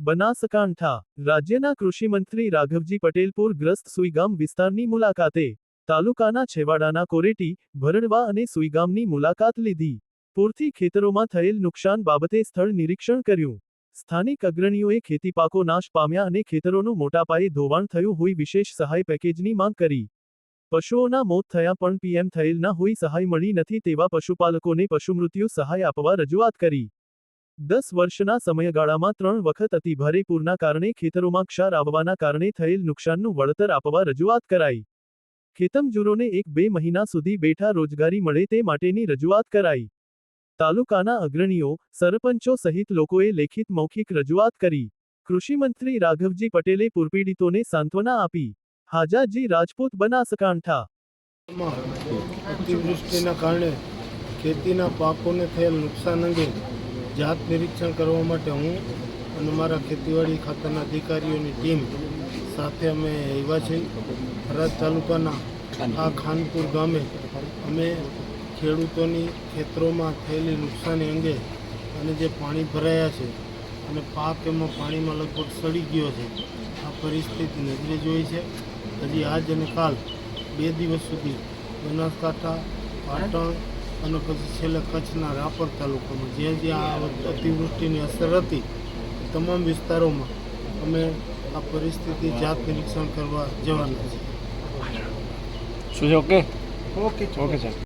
બનાસકાંઠા રાજ્યના કૃષિમંત્રી રાઘવજી પટેલ પૂરગ્રસ્ત સુઈગામ વિસ્તારની મુલાકાતે તાલુકાના છેવાડાના કોરેટી, ભરડવા અને સુઈગામની મુલાકાત લીધી. પૂરથી ખેતરોમાં થયેલ નુકસાન બાબતે સ્થળ નિરીક્ષણ કર્યું. સ્થાનિક અગ્રણીઓએ ખેતીપાકો નાશ પામ્યા અને ખેતરોનું મોટા પાયે ધોવાણ થયું હોય વિશેષ સહાય પેકેજની માંગ કરી. પશુઓના મોત થયા પણ પીએમ થયેલ ના હોય સહાય મળી નથી તેવા પશુપાલકોને પશુમૃત્યુ સહાય આપવા રજૂઆત કરી. 10 વર્ષના સમયગાળામાં 3 વખત અતિભારે પૂરના કારણે ખેતરોમાં ક્ષાર આવવાના કારણે થયેલ નુકસાનનું વળતર આપવા રજૂઆત કરાઈ. ખેતમજૂરોને 1-2 મહિના સુધી બેઠા રોજગારી મળે તે માટેની રજૂઆત કરાઈ. તાલુકાના અગ્રણીઓ, સરપંચો સહિત લોકોએ લેખિત મૌખિક રજૂઆત કરી. કૃષિમંત્રી રાઘવજી પટેલે પૂરપીડિતોને સાંત્વના આપી. હાજાજી રાજપૂત, બનાસકાંઠા. અતિવૃષ્ટિના કારણે ખેતીના પાકોને થયેલ નુકસાન અંગે જાત નિરીક્ષણ કરવા માટે હું અને મારા ખેતીવાડી ખાતાના અધિકારીઓની ટીમ સાથે અમે આવ્યા છીએ. થરાદ તાલુકાના આ ખાનપુર ગામે અમે ખેડૂતોની ખેતરોમાં થયેલી નુકસાની અંગે અને જે પાણી ભરાયા છે અને પાક એમાં પાણીમાં લગભગ સડી ગયો છે, આ પરિસ્થિતિ નજરે જોઈ છે. હજી આજ અને કાલ 2 દિવસ સુધી બનાસકાંઠા, પાટણ અને પછી છેલ્લે કચ્છના રાપર તાલુકામાં જ્યાં જ્યાં આ અતિવૃષ્ટિની અસર હતી તમામ વિસ્તારોમાં અમે આ પરિસ્થિતિ જાત નિરીક્ષણ કરવા જવાના છીએ. શું છે? Okay okay okay sir.